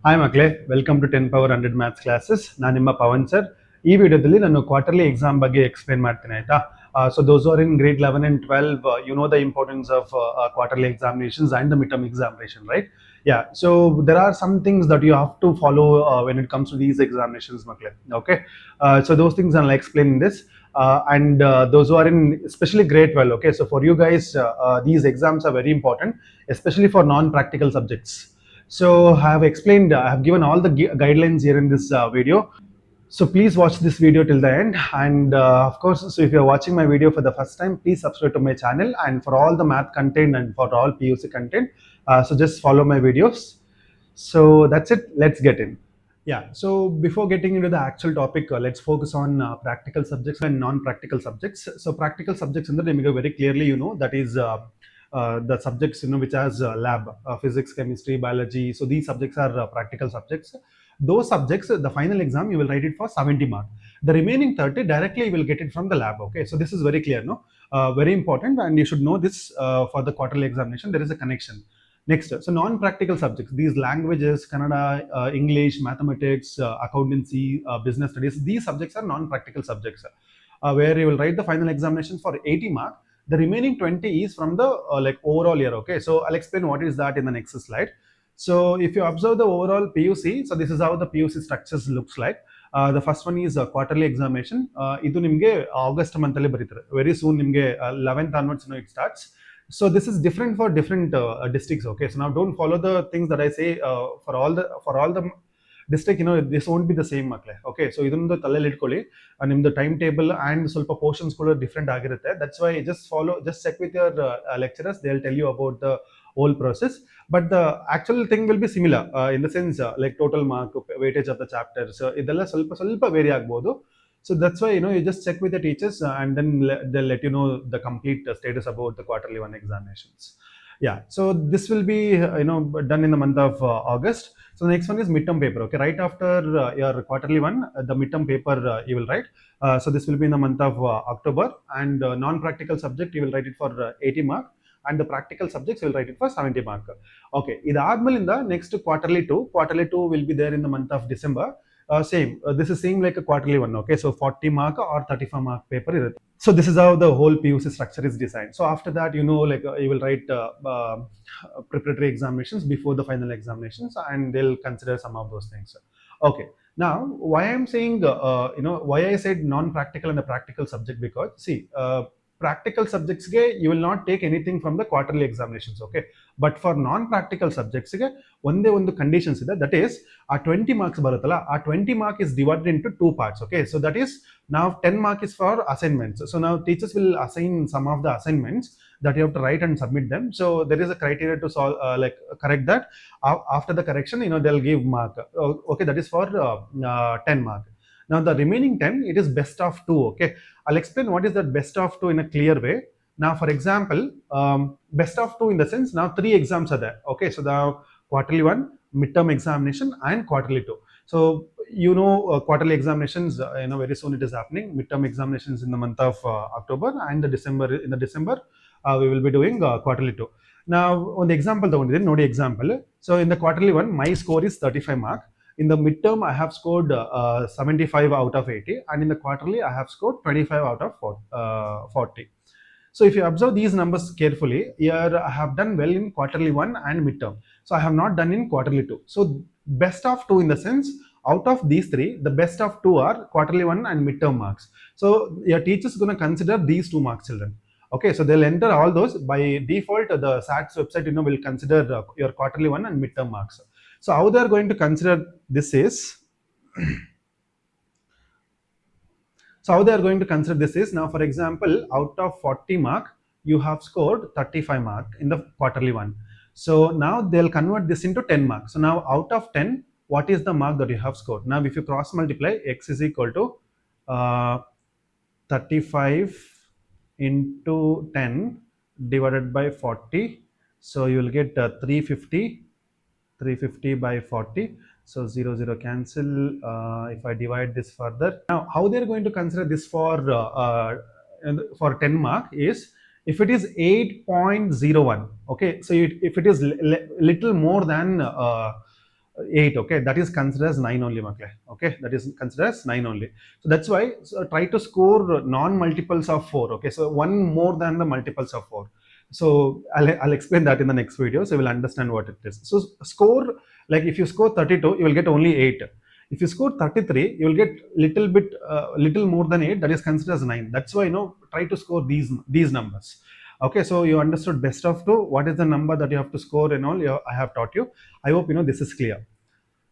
Hi Makle, welcome to 10 Power 100 Maths classes. ನಾನು ನಿಮ್ಮ Pavan sir. ಈ ವಿಡಿಯೋದಲ್ಲಿ ನಾನು ಕ್ವಾರ್ಟರ್ಲಿ ಎಕ್ಸಾಮ್ ಬಗ್ಗೆ ಎಕ್ಸ್ಪ್ಲೇನ್ ಮಾಡ್ತೀನಿ ಆಯ್ತಾ. So those who are in grade 11 and 12, you know the importance of quarterly examinations and the midterm examination, right? Yeah, so there are some things that you have to follow when it comes to these examinations, Makle. Okay, so those things I'll explain in this. And those who are in especially grade 12, okay, so for you guys, these exams are very important, especially for non-practical subjects. So I have explained, I have given all the guidelines here in this video. So please watch this video till the end. And of course, so if you're watching my video for the first time, please subscribe to my channel. And for all the math content and for all PUC content, so just follow my videos. So that's it. Let's get in. Yeah. So before getting into the actual topic, let's focus on practical subjects and non-practical subjects. So practical subjects in the name very clearly, that is the subjects which has lab, physics, chemistry, biology. So these subjects are practical subjects. Those subjects, the final exam you will write it for 70 mark. The remaining 30 directly you will get it from the lab. Okay, so this is very clear, no? Very important, and you should know this for the quarterly examination. There is a connection. Next, so non-practical subjects, these languages, Kannada, English, mathematics, accountancy, business studies, these subjects are non-practical subjects, where you will write the final examination for 80 mark. The remaining 20 is from the like overall year. Okay, so I'll explain what is that in the next slide. So if you observe the overall PUC, so this is how the PUC structures looks like. The first one is quarterly examination. Idu nimge August month alli bariತಾರೆ. Very soon nimge 11th onwards it starts. So this is different for different districts. Okay, so now don't follow the things that I say for all the district. This won't be the same ಮಕ್ಕಳೇ. Okay, so ಇದೊಂದು ತಲೆಯಲ್ಲಿ ಇಟ್ಕೊಳ್ಳಿ. ನಿಮ್ದು time table and ಸ್ವಲ್ಪ portions ಕೂಡ different ಆಗಿರುತ್ತೆ. That's why just check with your lecturers. They'll tell you about the whole process, but the actual thing will be similar in the sense like total mark, weightage of the chapters, ಇದೆಲ್ಲ ಸ್ವಲ್ಪ very ಆಗ್ಬೋದು. So that's why you just check with the teachers, and then they'll let you know the complete status about the quarterly one examinations. Yeah, so this will be done in the month of August. So the next one is midterm paper. Okay, right after your quarterly one, the midterm paper you will write. So this will be in the month of October, and non-practical subject you will write it for 80 mark, and the practical subjects you will write it for 70 mark. Okay, ಇದಾದ್ಮೇಲಿಂದ next quarterly two will be there in the month of December. Same, this is same like a quarterly one. Okay, so 40 mark or 35 mark paper ಇರುತ್ತೆ. So this is how the whole PUC structure is designed. So after that, like you will write preparatory examinations before the final examinations, and they'll consider some of those things. Okay, now why I'm saying why I said non-practical and the practical subject, because see, practical subjects you will not take anything from the quarterly examinations. Okay, but for non-practical subjects ಒಂದೇ ಒಂದು conditions ಇದೆ. That is ಆ 20 marks ಬರುತ್ತಲ್ಲ, ಆ 20 mark is divided into two parts. Okay, so that is now 10 mark is for assignments. So now teachers will assign some of the assignments that you have to write and submit them. So there is a criteria to solve, like correct that. After the correction, they'll give mark. Okay, that is for 10 mark. Now the remaining 10, it is best of 2. Okay, I'll explain what is that best of 2 in a clear way. Now for example, best of 2 in the sense, now 3 exams are there. Okay, so now quarterly 1, midterm examination, and quarterly 2. So quarterly examinations, very soon it is happening. Midterm examinations in the month of October, and in the December we will be doing quarterly 2. Now on the example ತಗೊಂಡಿದ್ದೀನಿ ನೋಡಿ example. So in the quarterly 1, my score is 35 mark. In the midterm I have scored 75 out of 80, and in the quarterly I have scored 25 out of 40. So if you observe these numbers carefully, here I have done well in quarterly 1 and midterm. So I have not done in quarterly 2. So best of 2 in the sense, out of these 3, the best of 2 are quarterly 1 and midterm marks. So your teacher is going to consider these 2 marks, children. Okay, so they'll enter all those. By default, the SAT's website will consider your quarterly 1 and midterm marks. So how they are going to consider this is So how they are going to consider this is, now for example, out of 40 mark, you have scored 35 mark in the quarterly one. So now they'll convert this into 10 marks. So now out of 10, what is the mark that you have scored? Now if you cross multiply, x is equal to 35 into 10 divided by 40. So you will get 350 by 40. So 0, 0 cancel. If I divide this further, now how they're going to consider this for 10 mark is, if it is 8.01. Okay, so if it is little more than 8, okay, that is considered as 9 only, makle. Okay, that is considered as 9 only. So that's why, so try to score non-multiples of 4. Okay, so one more than the multiples of 4. So I'll explain that in the next video, so you will understand what it is. So score, like if you score 32, you will get only 8. If you score 33, you will get little more than 8, that is considered as 9. That's why, try to score these numbers. Okay, so you understood best of 2, what is the number that you have to score and all, I have taught you. I hope this is clear.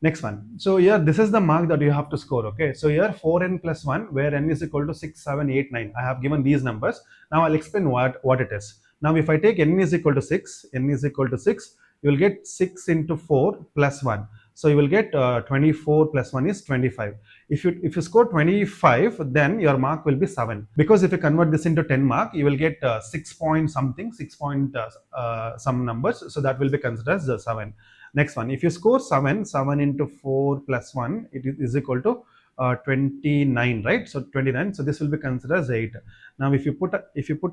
Next one. So here, this is the mark that you have to score. Okay. So here 4n plus 1, where n is equal to 6, 7, 8, 9. I have given these numbers. Now I'll explain what it is. Now if I take n is equal to 6, you will get 6 into 4 plus 1. So you will get 24 plus 1 is 25. If you score 25, then your mark will be 7. Because if you convert this into 10 mark, you will get 6 point something, 6 point some numbers. So that will be considered as 7. Next one, if you score 7, 7 into 4 plus 1, it is equal to 29, right? So 29. So this will be considered as 8. Now if you put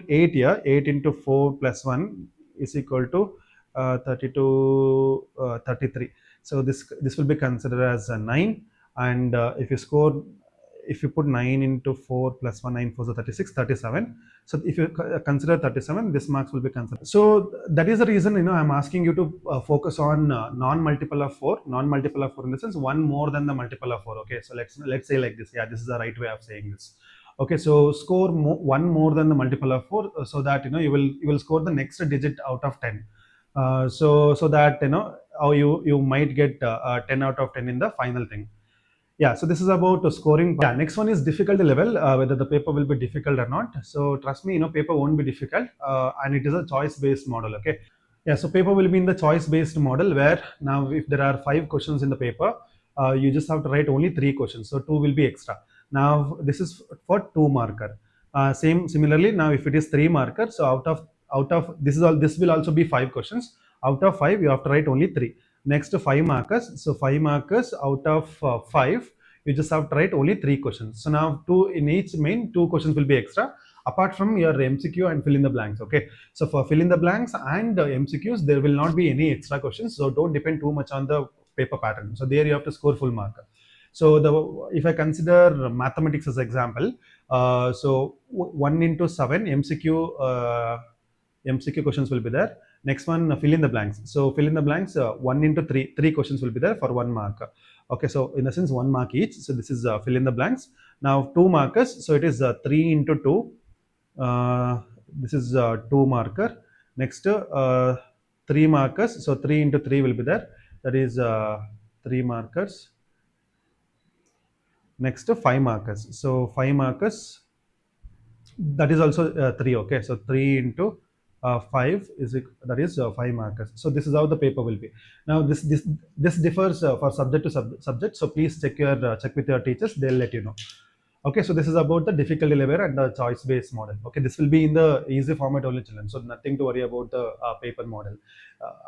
8 here, 8 into 4 plus 1 is equal to 33. So this will be considered as 9. And if you put 9 into 4 plus 1, 9 4 is 36, 37. So if you consider 37, this marks will be considered. So that is the reason, I'm asking you to focus on non-multiple of 4. Non-multiple of 4 in the sense one more than the multiple of 4. Okay, so let's say like this. Yeah, this is the right way of saying this. Okay, so score one more than the multiple of 4, so that you will score the next digit out of 10. So that you might get 10 out of 10 in the final thing. Yeah, so this is about scoring. Yeah, next one is difficulty level, whether the paper will be difficult or not. So trust me, paper won't be difficult, and it is a choice-based model. Okay. Yeah, so paper will be in the choice-based model, where now if there are 5 questions in the paper, you just have to write only 3 questions. So 2 will be extra. Now this is for 2 marker. Similarly, now if it is 3 marker, so out of this will also be 5 questions. Out of 5, you have to write only 3. Next, 5 markers. So 5 markers out of 5, you just have to write only 3 questions. So now 2 in each main, 2 questions will be extra, apart from your MCQ and fill in the blanks. Okay, so for fill in the blanks and MCQs, there will not be any extra questions. So don't depend too much on the paper pattern. So there you have to score full mark. So if I consider mathematics as example, so 1 into 7 MCQ questions will be there. Next one, fill in the blanks. So fill in the blanks, 1 into 3 questions will be there for 1 mark. Okay, so in the sense 1 mark each. So this is fill in the blanks. Now 2 markers, so it is 3 into 2. This is 2 marker. Next, 3 markers. So 3 into 3 will be there. That is 3 markers. Next, 5 markers. So 5 markers. That is also 3. Okay, so 3 into 5 is that is 5 markers. So this is how the paper will be. Now this differs for subject to subject. So please check with your teachers. They'll let you know. Okay, so this is about the difficulty level and the choice-based model. Okay, this will be in the easy format only, children. So nothing to worry about the paper model.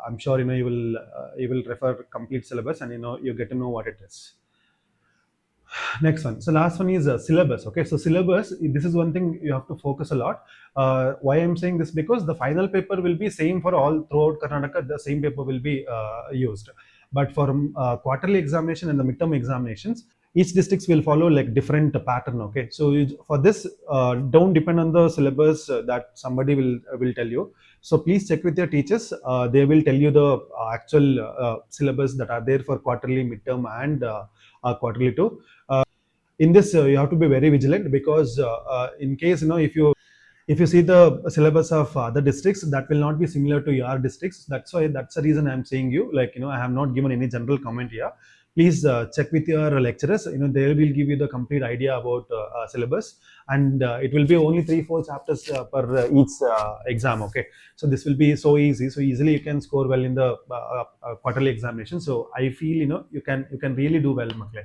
I'm sure you will refer complete syllabus, and you get to know what it is. Next one. So last one is syllabus. Okay, so syllabus, this is one thing you have to focus a lot. Why I'm saying this, because the final paper will be same for all throughout Karnataka. The same paper will be used, but for quarterly examination and the midterm examinations, each districts will follow like different pattern. Okay, so for this, don't depend on the syllabus that somebody will tell you. So please check with your teachers. They will tell you the actual syllabus that are there for quarterly, midterm, and quarterly too. In this, you have to be very vigilant, because in case if you see the syllabus of other districts, that will not be similar to your districts. That's the reason I'm saying you, like, I have not given any general comment here. Please check with your lecturers. They will give you the complete idea about syllabus, and it will be only 3-4 chapters per each exam. Okay, so this will be so easy, so easily you can score well in the quarterly examination. So I feel you can really do well, Makle.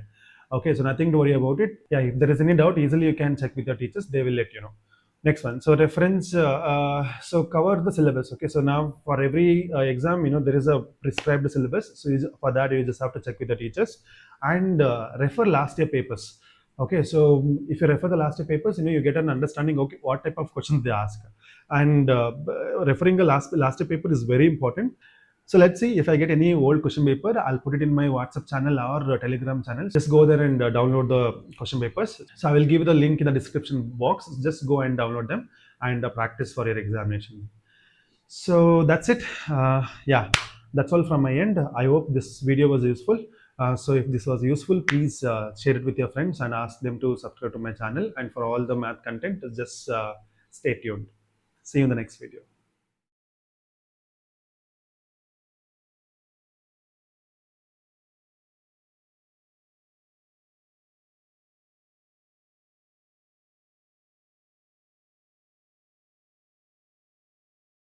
Okay, so nothing to worry about it. Yeah, if there is any doubt, easily you can check with your teachers. They will let you know. Next one. So reference. So cover the syllabus. Okay, so now for every exam, there is a prescribed syllabus. So for that, you just have to check with the teachers and refer last year papers. Okay, so if you refer the last year papers, you get an understanding. Okay, what type of questions they ask, and referring the last year paper is very important. So let's see if I get any old question paper, I'll put it in my WhatsApp channel or Telegram channel. Just go there and download the question papers. So I will give you the link in the description box. Just go and download them and practice for your examination. So that's it. Yeah, that's all from my end. I hope this video was useful. So if this was useful, please share it with your friends and ask them to subscribe to my channel. And for all the math content, just stay tuned. See you in the next video.